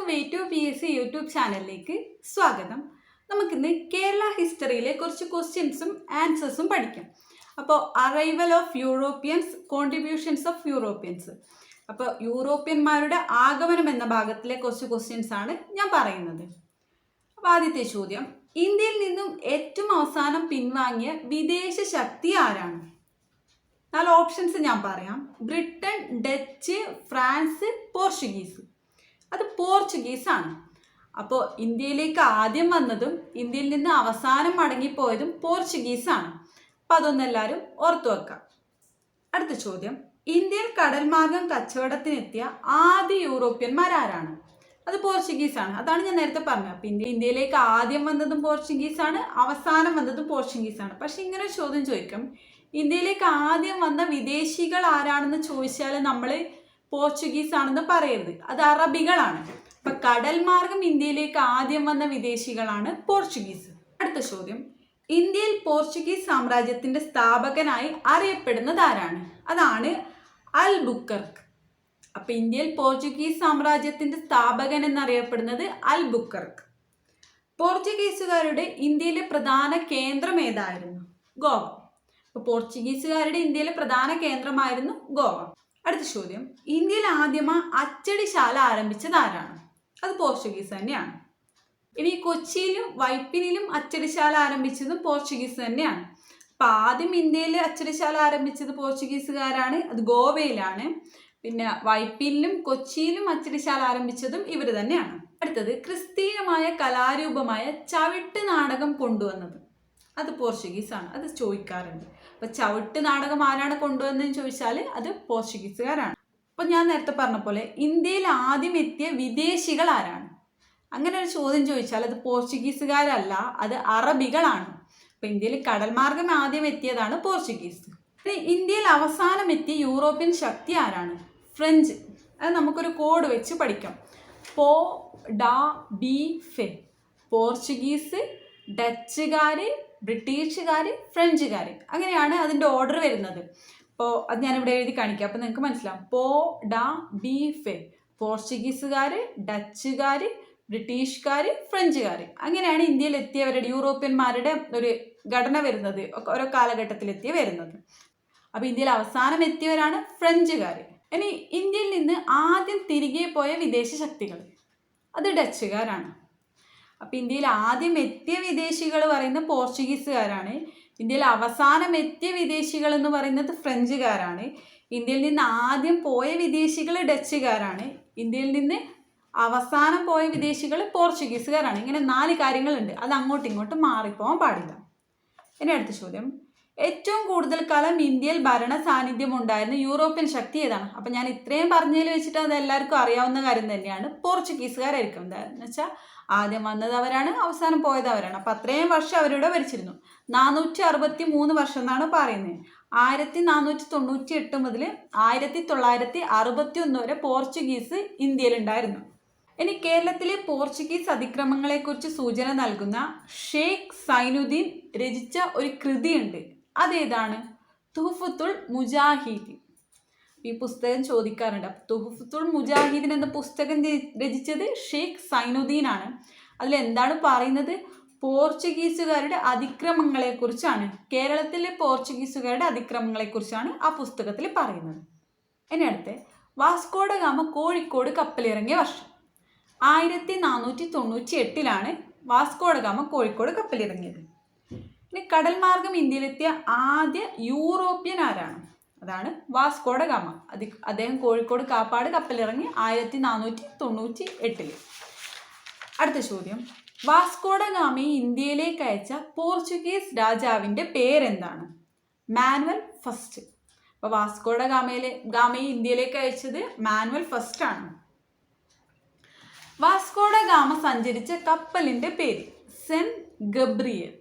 Way to P S C YouTube ചാനലിലേക്ക് സ്വാഗതം. നമുക്കിന്ന് കേരള ഹിസ്റ്ററിയിലെ കുറച്ച് ക്വസ്റ്റ്യൻസും ആൻസേഴ്സും പഠിക്കാം. അപ്പോൾ arrival of Europeans, contributions of Europeans. അപ്പോൾ യൂറോപ്യന്മാരുടെ ആഗമനം എന്ന ഭാഗത്തിലെ കുറച്ച് ക്വസ്റ്റ്യൻസ് ആണ് ഞാൻ പറയുന്നത്. അപ്പോൾ ആദ്യത്തെ ചോദ്യം, ഇന്ത്യയിൽ നിന്നും ഏറ്റവും അവസാനം പിൻവാങ്ങിയ വിദേശ ശക്തി ആരാണ്? 4 ഓപ്ഷൻസ് ഞാൻ പറയാം. Britain, Dutch, France, Portuguese. അത് പോർച്ചുഗീസ് ആണ്. അപ്പോൾ ഇന്ത്യയിലേക്ക് ആദ്യം വന്നതും ഇന്ത്യയിൽ നിന്ന് അവസാനം മടങ്ങിപ്പോയതും പോർച്ചുഗീസ് ആണ്. അപ്പം അതൊന്നും എല്ലാവരും ഓർത്തു വെക്കാം. അടുത്ത ചോദ്യം, ഇന്ത്യയിൽ കടൽ മാർഗം കച്ചവടത്തിനെത്തിയ ആദ്യ യൂറോപ്യന്മാരാരാണ്? അത് പോർച്ചുഗീസ് ആണ്. അതാണ് ഞാൻ നേരത്തെ പറഞ്ഞത്. അപ്പം ഇന്ത്യയിലേക്ക് ആദ്യം വന്നതും പോർച്ചുഗീസ് ആണ്, അവസാനം വന്നതും പോർച്ചുഗീസ് ആണ്. പക്ഷെ ഇങ്ങനെ ഒരു ചോദ്യം ചോദിക്കും, ഇന്ത്യയിലേക്ക് ആദ്യം വന്ന വിദേശികൾ ആരാണെന്ന് ചോദിച്ചാൽ നമ്മൾ പോർച്ചുഗീസ് ആണെന്ന് പറയരുത്, അത് അറബികളാണ്. അപ്പൊ കടൽ മാർഗം ഇന്ത്യയിലേക്ക് ആദ്യം വന്ന വിദേശികളാണ് പോർച്ചുഗീസ്. അടുത്ത ചോദ്യം, ഇന്ത്യയിൽ പോർച്ചുഗീസ് സാമ്രാജ്യത്തിന്റെ സ്ഥാപകനായി അറിയപ്പെടുന്നത് ആരാണ്? അതാണ് അൽബുക്കർക്ക്. അപ്പൊ ഇന്ത്യയിൽ പോർച്ചുഗീസ് സാമ്രാജ്യത്തിന്റെ സ്ഥാപകൻ എന്നറിയപ്പെടുന്നത് അൽബുക്കർക്ക്. പോർച്ചുഗീസുകാരുടെ ഇന്ത്യയിലെ പ്രധാന കേന്ദ്രം ഏതായിരുന്നു? ഗോവ. അപ്പൊ പോർച്ചുഗീസുകാരുടെ ഇന്ത്യയിലെ പ്രധാന കേന്ദ്രമായിരുന്നു ഗോവ. അടുത്ത ചോദ്യം, ഇന്ത്യയിൽ ആദ്യമായി അച്ചടിശാല ആരംഭിച്ചത് ആരാണ്? അത് പോർച്ചുഗീസ് തന്നെയാണ്. ഇനി കൊച്ചിയിലും വൈപ്പിനിലും അച്ചടിശാല ആരംഭിച്ചതും പോർച്ചുഗീസ് തന്നെയാണ്. അപ്പൊ ആദ്യം ഇന്ത്യയിൽ അച്ചടിശാല ആരംഭിച്ചത് പോർച്ചുഗീസുകാരാണ്, അത് ഗോവയിലാണ്. പിന്നെ വൈപ്പിനിലും കൊച്ചിയിലും അച്ചടിശാല ആരംഭിച്ചതും ഇവർ തന്നെയാണ്. അടുത്തത്, ക്രിസ്തീയമായ കലാരൂപമായ ചവിട്ട് നാടകം കൊണ്ടുവന്നത്? അത് പോർച്ചുഗീസ് ആണ്. അത് ചോദിക്കാറുണ്ട്. അപ്പൊ ചവിട്ട് നാടകം ആരാണ് കൊണ്ടുവന്നതെന്ന് ചോദിച്ചാൽ അത് പോർച്ചുഗീസുകാരാണ്. അപ്പൊ ഞാൻ നേരത്തെ പറഞ്ഞ പോലെ ഇന്ത്യയിൽ ആദ്യം എത്തിയ വിദേശികൾ ആരാണ്? അങ്ങനെ ഒരു ചോദ്യം ചോദിച്ചാൽ അത് പോർച്ചുഗീസുകാരല്ല, അത് അറബികളാണ്. അപ്പൊ ഇന്ത്യയിൽ കടൽ മാർഗം ആദ്യം എത്തിയതാണ് പോർച്ചുഗീസ്. ഇന്ത്യയിൽ അവസാനം എത്തിയ യൂറോപ്യൻ ശക്തി ആരാണ്? ഫ്രഞ്ച്. അത് നമുക്കൊരു കോഡ് വെച്ച് പഠിക്കാം. പോ ഡാ ബി ഫെ. പോർച്ചുഗീസ്, ഡച്ചുകാർ, ബ്രിട്ടീഷുകാർ, ഫ്രഞ്ചുകാർ, അങ്ങനെയാണ് അതിൻ്റെ ഓർഡർ വരുന്നത്. അപ്പോൾ അത് ഞാനിവിടെ എഴുതി കാണിക്കാം, അപ്പോൾ നിങ്ങൾക്ക് മനസ്സിലാവും. പോ ഡാ ബി ഫെ. പോർച്ചുഗീസുകാർ, ഡച്ചുകാർ, ബ്രിട്ടീഷുകാർ, ഫ്രഞ്ചുകാർ, അങ്ങനെയാണ് ഇന്ത്യയിൽ എത്തിയവരുടെ, യൂറോപ്യന്മാരുടെ ഒരു ഘടന വരുന്നത്, ഓരോ കാലഘട്ടത്തിലെത്തിയ വരുന്നത്. അപ്പോൾ ഇന്ത്യയിൽ അവസാനം എത്തിയവരാണ് ഫ്രഞ്ചുകാർ. ഇനി ഇന്ത്യയിൽ നിന്ന് ആദ്യം തിരികെ പോയ വിദേശ ശക്തികൾ, അത് ഡച്ചുകാരാണ്. അപ്പം ഇന്ത്യയിൽ ആദ്യം എത്തിയ വിദേശികൾ പറയുന്നത് പോർച്ചുഗീസുകാരാണ്. ഇന്ത്യയിൽ അവസാനം എത്തിയ വിദേശികൾ എന്ന് പറയുന്നത് ഫ്രഞ്ചുകാരാണ്. ഇന്ത്യയിൽ നിന്ന് ആദ്യം പോയ വിദേശികൾ ഡച്ചുകാരാണ്. ഇന്ത്യയിൽ നിന്ന് അവസാനം പോയ വിദേശികൾ പോർച്ചുഗീസുകാരാണ്. ഇങ്ങനെ 4 കാര്യങ്ങളുണ്ട്. അത് അങ്ങോട്ടും ഇങ്ങോട്ടും മാറിപ്പോകാൻ പാടില്ല. ഇനി അടുത്ത ചോദ്യം, ഏറ്റവും കൂടുതൽ കാലം ഇന്ത്യയിൽ ഭരണ സാന്നിധ്യം ഉണ്ടായിരുന്ന യൂറോപ്യൻ ശക്തി ഏതാണ്? അപ്പം ഞാൻ ഇത്രയും പറഞ്ഞതിൽ വെച്ചിട്ട് അത് എല്ലാവർക്കും അറിയാവുന്ന കാര്യം തന്നെയാണ്. പോർച്ചുഗീസുകാരായിരിക്കും. എന്താണെന്ന് വെച്ചാൽ ആദ്യം വന്നത് അവരാണ്, അവസാനം പോയത് അവരാണ്. അപ്പം അത്രയും വർഷം അവരിവിടെ ഭരിച്ചിരുന്നു. 463 വർഷം എന്നാണ് പറയുന്നത്. 1498 മുതൽ 1961 വരെ പോർച്ചുഗീസ് ഇന്ത്യയിലുണ്ടായിരുന്നു. ഇനി കേരളത്തിലെ പോർച്ചുഗീസ് അതിക്രമങ്ങളെക്കുറിച്ച് സൂചന നൽകുന്ന ഷെയ്ഖ് സൈനുദ്ദീൻ രചിച്ച ഒരു കൃതിയുണ്ട്. അതേതാണ്? തുഹ്ഫത്തുൽ മുജാഹിദീൻ. ഈ പുസ്തകം ചോദിക്കാറുണ്ട്. അപ്പം തുഹ്ഫത്തുൽ മുജാഹിദീൻ എന്ന പുസ്തകം രചിച്ചത് ഷെയ്ഖ് സൈനുദ്ദീൻ ആണ്. അതിലെന്താണ് പറയുന്നത്? പോർച്ചുഗീസുകാരുടെ അതിക്രമങ്ങളെക്കുറിച്ചാണ്. കേരളത്തിലെ പോർച്ചുഗീസുകാരുടെ അതിക്രമങ്ങളെക്കുറിച്ചാണ് ആ പുസ്തകത്തിൽ പറയുന്നത്. ഇനി അടുത്ത്, വാസ്കോഡ ഗാമ കോഴിക്കോട് കപ്പലിറങ്ങിയ വർഷം? 1498 വാസ്കോഡ ഗാമ കോഴിക്കോട് കപ്പലിറങ്ങിയത്. ഇനി കടൽ മാർഗം ഇന്ത്യയിലെത്തിയ ആദ്യ യൂറോപ്യൻ ആരാണ്? അതാണ് വാസ്കോഡ ഗാമ. അദ്ദേഹം കോഴിക്കോട് കാപ്പാട് കപ്പലിറങ്ങി 1498. അടുത്ത ചോദ്യം, വാസ്കോഡ ഗാമയെ ഇന്ത്യയിലേക്ക് അയച്ച പോർച്ചുഗീസ് രാജാവിൻ്റെ പേരെന്താണ്? Manuel first. അപ്പോൾ വാസ്കോഡ ഗാമയെ ഇന്ത്യയിലേക്ക് അയച്ചത് മാനുവൽ ഫസ്റ്റ് ആണ്. വാസ്കോഡ ഗാമ സഞ്ചരിച്ച കപ്പലിൻ്റെ പേര് സെന്റ് ഗബ്രിയേൽ.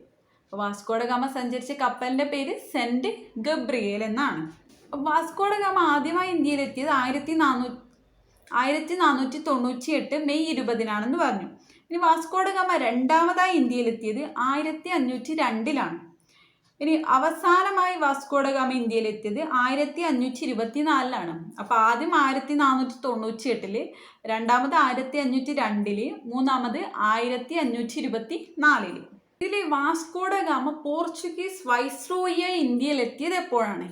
വാസ്കോഡ ഗാമ സഞ്ചരിച്ച കപ്പലിൻ്റെ പേര് സെന്റ് ഗബ്രിയേൽ എന്നാണ്. വാസ്കോഡ ഗാമ ആദ്യമായി ഇന്ത്യയിലെത്തിയത് 1498 മെയ് 20 പറഞ്ഞു. ഇനി വാസ്കോഡ ഗാമ രണ്ടാമതായി ഇന്ത്യയിലെത്തിയത് 1502. ഇനി അവസാനമായി വാസ്കോ ഡ ഗാമ ഇന്ത്യയിലെത്തിയത് 1524 അപ്പോൾ ആദ്യം 1498, രണ്ടാമത് 1502, മൂന്നാമത് 1524. ഇതിൽ വാസ്കോ ഡ ഗാമ പോർച്ചുഗീസ് വൈസ്രോയിയായി ഇന്ത്യയിലെത്തിയത് എപ്പോഴാണ്?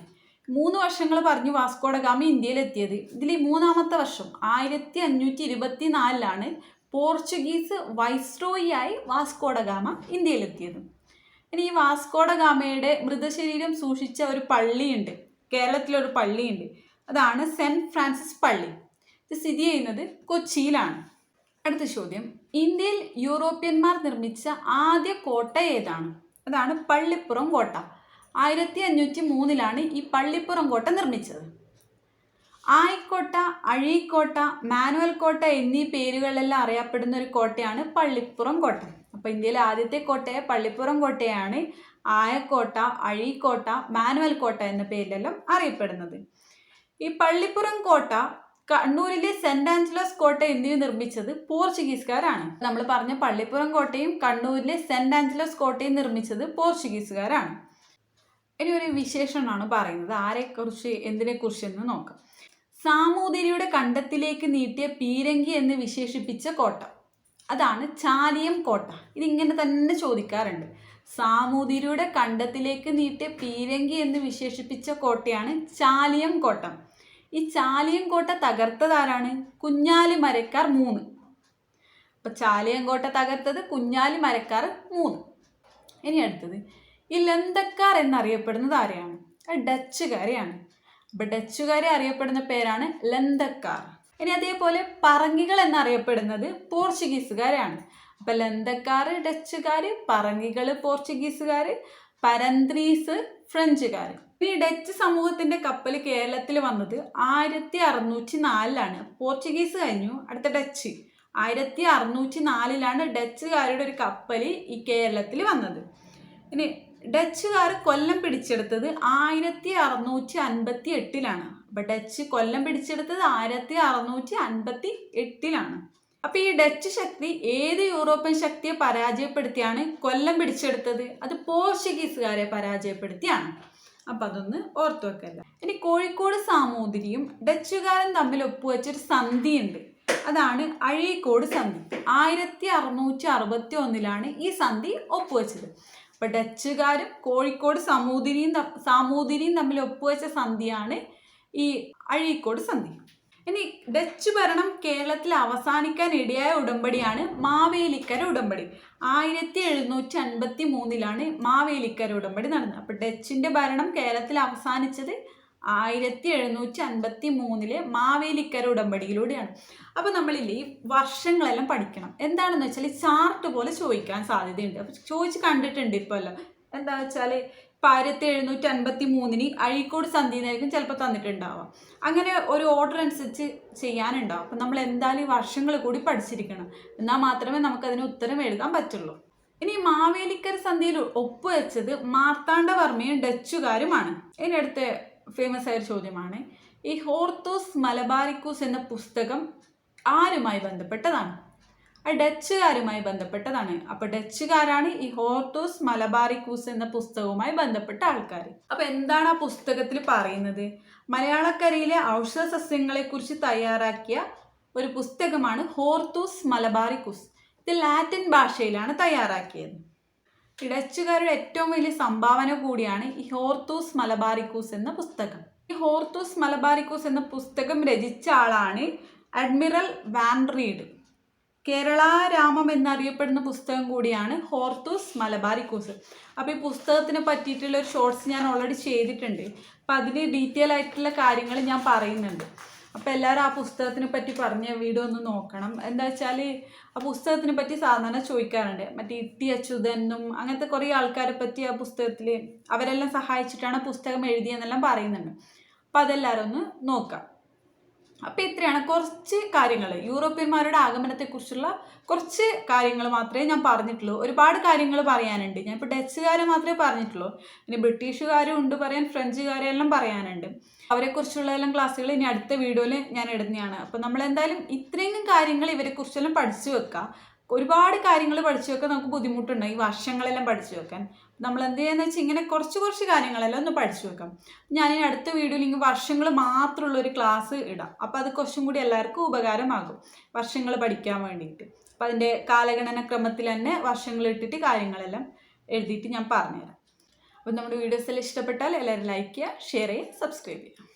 3 വർഷങ്ങൾ പറഞ്ഞു വാസ്കോ ഡ ഗാമ ഇന്ത്യയിലെത്തിയത്. ഇതിൽ മൂന്നാമത്തെ വർഷം 1524 പോർച്ചുഗീസ് വൈസ്രോയിയായി വാസ്കോ ഡ ഗാമ ഇന്ത്യയിലെത്തിയത്. ഇനി ഈ വാസ്കോ ഡ ഗാമയുടെ മൃതശരീരം സൂക്ഷിച്ച ഒരു പള്ളിയുണ്ട്, കേരളത്തിലൊരു പള്ളിയുണ്ട്. അതാണ് സെൻറ്റ് ഫ്രാൻസിസ് പള്ളി. ഇത് സ്ഥിതി ചെയ്യുന്നത് കൊച്ചിയിലാണ്. അടുത്ത ചോദ്യം, ഇന്ത്യയിൽ യൂറോപ്യന്മാർ നിർമ്മിച്ച ആദ്യ കോട്ട ഏതാണ്? അതാണ് പള്ളിപ്പുറം കോട്ട. 1503 ഈ പള്ളിപ്പുറം കോട്ട നിർമ്മിച്ചത്. ആയിക്കോട്ട, അഴീക്കോട്ട, മാനുവൽ കോട്ട എന്നീ പേരുകളിലെല്ലാം അറിയപ്പെടുന്ന ഒരു കോട്ടയാണ് പള്ളിപ്പുറം കോട്ട. അപ്പോൾ ഇന്ത്യയിലെ ആദ്യത്തെ കോട്ടയെ പള്ളിപ്പുറം കോട്ടയാണ് ആയക്കോട്ട, അഴീക്കോട്ട, മാനുവൽ കോട്ട എന്ന പേരിലെല്ലാം അറിയപ്പെടുന്നത്. ഈ പള്ളിപ്പുറം കോട്ട, കണ്ണൂരിലെ സെന്റ് ആഞ്ചലോസ് കോട്ട എന്നിവ നിർമ്മിച്ചത് പോർച്ചുഗീസുകാരാണ്. നമ്മൾ പറഞ്ഞ പള്ളിപ്പുറം കോട്ടയും കണ്ണൂരിലെ സെന്റ് ആഞ്ചലോസ് കോട്ടയും നിർമ്മിച്ചത് പോർച്ചുഗീസുകാരാണ്. ഇനി ഒരു വിശേഷണമാണ് പറയുന്നത്. ആരെക്കുറിച്ച് എന്തിനെക്കുറിച്ച് എന്ന് നോക്കാം. സാമൂതിരിയുടെ കണ്ടത്തിലേക്ക് നീട്ടിയ പീരങ്കി എന്ന് വിശേഷിപ്പിച്ച കോട്ട, അതാണ് ചാലിയം കോട്ട. ഇതിങ്ങനെ തന്നെ ചോദിക്കാറുണ്ട്. സാമൂതിരിയുടെ കണ്ടത്തിലേക്ക് നീട്ടിയ പീരങ്കി എന്ന് വിശേഷിപ്പിച്ച കോട്ടയാണ് ചാലിയം കോട്ട. ഈ ചാലിയം കോട്ട തകർത്തതാരാണ്? കുഞ്ഞാലി മരക്കാർ 3. അപ്പൊ ചാലിയം കോട്ട തകർത്തത് കുഞ്ഞാലി മരക്കാർ 3. ഇനി അടുത്തത്, ഈ ലന്തക്കാർ എന്നറിയപ്പെടുന്നത് ആരെയാണ്? ഡച്ചുകാരെയാണ്. അപ്പൊ ഡച്ചുകാരെ അറിയപ്പെടുന്ന പേരാണ് ലന്തക്കാർ. ഇനി അതേപോലെ പറങ്കികൾ എന്നറിയപ്പെടുന്നത് പോർച്ചുഗീസുകാരാണ്. അപ്പൊ ലന്തക്കാർ ഡച്ചുകാർ, പറങ്കികൾ പോർച്ചുഗീസുകാർ, പരന്ത്രീസ് ഫ്രഞ്ചുകാർ. ഈ ഡച്ച് സമൂഹത്തിന്റെ കപ്പൽ കേരളത്തിൽ വന്നത് 1604. പോർച്ചുഗീസ് കഴിഞ്ഞു, അടുത്ത ഡച്ച്. 1604 ഡച്ചുകാരുടെ ഒരു കപ്പൽ ഈ കേരളത്തിൽ വന്നത്. ഇനി ഡച്ചുകാർ കൊല്ലം പിടിച്ചെടുത്തത് 1658. അപ്പൊ ഡച്ച് കൊല്ലം പിടിച്ചെടുത്തത് 1658. അപ്പൊ ഈ ഡച്ച് ശക്തി ഏത് യൂറോപ്യൻ ശക്തിയെ പരാജയപ്പെടുത്തിയാണ് കൊല്ലം പിടിച്ചെടുത്തത്? അത് പോർച്ചുഗീസുകാരെ പരാജയപ്പെടുത്തിയാണ്. അപ്പൊ അതൊന്ന് ഓർത്തു വെക്കല്ല. ഇനി കോഴിക്കോട് സാമൂതിരിയും ഡച്ചുകാരും തമ്മിൽ ഒപ്പുവെച്ചൊരു സന്ധിയുണ്ട്, അതാണ് അഴീക്കോട് സന്ധി. 1661 ഈ സന്ധി ഒപ്പുവെച്ചത്. അപ്പൊ ഡച്ചുകാരും കോഴിക്കോട് സാമൂതിരിയും തമ്മിൽ ഒപ്പുവെച്ച സന്ധിയാണ് ഈ അഴീക്കോട് സന്ധി. ഇനി ഡച്ച് ഭരണം കേരളത്തിൽ അവസാനിക്കാൻ ഇടയായ ഉടമ്പടിയാണ് മാവേലിക്കര ഉടമ്പടി. 1753 മാവേലിക്കര ഉടമ്പടി നടന്നത്. അപ്പൊ ഡച്ചിന്റെ ഭരണം കേരളത്തിൽ അവസാനിച്ചത് 1753 മാവേലിക്കര ഉടമ്പടിയിലൂടെയാണ്. അപ്പൊ നമ്മളില്ലേ ഈ വർഷങ്ങളെല്ലാം പഠിക്കണം. എന്താണെന്ന് വെച്ചാൽ ചാർട്ട് പോലെ ചോദിക്കാൻ സാധ്യതയുണ്ട്. അപ്പൊ ചോദിച്ച് കണ്ടിട്ടുണ്ട് ഇപ്പോൾ എല്ലാം. എന്താ വെച്ചാൽ 1753 അഴീക്കോട് സന്ധി എന്നായിരിക്കും ചിലപ്പോൾ തന്നിട്ടുണ്ടാവാം. അങ്ങനെ ഒരു ഓർഡർ അനുസരിച്ച് ചെയ്യാനുണ്ടാവും. അപ്പം നമ്മൾ എന്തായാലും ഈ വർഷങ്ങൾ കൂടി പഠിച്ചിരിക്കണം, എന്നാൽ മാത്രമേ നമുക്കതിന് ഉത്തരം എഴുതാൻ പറ്റുള്ളൂ. ഇനി മാവേലിക്കര സന്ധിയിൽ ഒപ്പുവെച്ചത് മാർത്താണ്ഡവർമ്മയും ഡച്ചുകാരുമാണ്. ഇനി അടുത്ത ഫേമസ് ആയ ചോദ്യമാണ്, ഈ ഹോർത്തൂസ് മലബാരിക്കൂസ് എന്ന പുസ്തകം ആരുമായി ബന്ധപ്പെട്ടതാണ്? ഡച്ചുകാരുമായി ബന്ധപ്പെട്ടതാണ്. അപ്പൊ ഡച്ചുകാരാണ് ഈ ഹോർത്തൂസ് മലബാരിക്കൂസ് എന്ന പുസ്തകവുമായി ബന്ധപ്പെട്ട ആൾക്കാർ. അപ്പൊ എന്താണ് ആ പുസ്തകത്തിൽ പറയുന്നത്? മലയാളക്കരയിലെ ഔഷധ സസ്യങ്ങളെ കുറിച്ച് തയ്യാറാക്കിയ ഒരു പുസ്തകമാണ് ഹോർത്തൂസ് മലബാരിക്കൂസ്. ഇത് ലാറ്റിൻ ഭാഷയിലാണ് തയ്യാറാക്കിയത്. ഡച്ചുകാരുടെ ഏറ്റവും വലിയ സംഭാവന കൂടിയാണ് ഈ ഹോർത്തൂസ് മലബാരിക്കൂസ് എന്ന പുസ്തകം. ഈ ഹോർത്തൂസ് മലബാരിക്കൂസ് എന്ന പുസ്തകം രചിച്ച ആളാണ് അഡ്മിറൽ വാൻ റീഡ്. കേരളാരാമം എന്നറിയപ്പെടുന്ന പുസ്തകം കൂടിയാണ് ഹോർത്തൂസ് മലബാരിക്കൂസ്. അപ്പോൾ ഈ പുസ്തകത്തിനെ പറ്റിയിട്ടുള്ള ഒരു ഷോർട്സ് ഞാൻ ഓൾറെഡി ചെയ്തിട്ടുണ്ട്. അപ്പം അതിൽ ഡീറ്റെയിൽ ആയിട്ടുള്ള കാര്യങ്ങൾ ഞാൻ പറയുന്നുണ്ട്. അപ്പോൾ എല്ലാവരും ആ പുസ്തകത്തിനെ പറ്റി പറഞ്ഞ വീഡിയോ ഒന്ന് നോക്കണം. എന്താ വെച്ചാൽ ആ പുസ്തകത്തിനെ പറ്റി സാധാരണ ചോദിക്കാറുണ്ട്. മറ്റേ ഇട്ടി അച്യുതനും അങ്ങനത്തെ കുറേ ആൾക്കാരെ പറ്റി ആ പുസ്തകത്തിൽ അവരെല്ലാം സഹായിച്ചിട്ടാണ് പുസ്തകം എഴുതിയെന്നെല്ലാം പറയുന്നുണ്ട്. അപ്പോൾ അതെല്ലാവരും ഒന്ന് നോക്കാം. അപ്പം ഇത്രയാണ് കുറച്ച് കാര്യങ്ങൾ, യൂറോപ്യന്മാരുടെ ആഗമനത്തെക്കുറിച്ചുള്ള കുറച്ച് കാര്യങ്ങൾ മാത്രമേ ഞാൻ പറഞ്ഞിട്ടുള്ളൂ. ഒരുപാട് കാര്യങ്ങൾ പറയാനുണ്ട്. ഞാൻ ഇപ്പോൾ ഡച്ചുകാരെ മാത്രമേ പറഞ്ഞിട്ടുള്ളൂ. ഇനി ബ്രിട്ടീഷുകാരും ഉണ്ട് പറയാൻ, ഫ്രഞ്ചുകാരെല്ലാം പറയാനുണ്ട്. അവരെക്കുറിച്ചുള്ള എല്ലാം ക്ലാസ്സുകൾ ഇനി അടുത്ത വീഡിയോയിൽ ഞാൻ ഇടുന്നതാണ്. അപ്പോൾ നമ്മളെന്തായാലും ഇത്രയും കാര്യങ്ങൾ ഇവരെക്കുറിച്ചെല്ലാം പഠിച്ചു വെക്കുക. ഒരുപാട് കാര്യങ്ങൾ പഠിച്ചു വെക്കാൻ നമുക്ക് ബുദ്ധിമുട്ടുണ്ട് ഈ വർഷങ്ങളെല്ലാം പഠിച്ചു വെക്കാൻ. നമ്മൾ എന്ത് ചെയ്യുന്ന വെച്ചാൽ ഇങ്ങനെ കുറച്ച് കാര്യങ്ങളെല്ലാം ഒന്ന് പഠിച്ചു വെക്കാം. ഞാനിനി അടുത്ത വീഡിയോയിൽ ഇങ്ങനെ വർഷങ്ങൾ മാത്രമുള്ളൊരു ക്ലാസ് ഇടാം. അപ്പോൾ അത് കുറച്ചും കൂടി എല്ലാവർക്കും ഉപകാരമാകും, വർഷങ്ങൾ പഠിക്കാൻ വേണ്ടിയിട്ട്. അപ്പോൾ അതിൻ്റെ കാലഗണന ക്രമത്തിൽ തന്നെ വർഷങ്ങൾ ഇട്ടിട്ട് കാര്യങ്ങളെല്ലാം എഴുതിയിട്ട് ഞാൻ പറഞ്ഞുതരാം. അപ്പോൾ നമ്മുടെ വീഡിയോസ് എല്ലാം ഇഷ്ടപ്പെട്ടാൽ എല്ലാവരും ലൈക്ക് ചെയ്യുക, ഷെയർ ചെയ്യുക, സബ്സ്ക്രൈബ് ചെയ്യുക.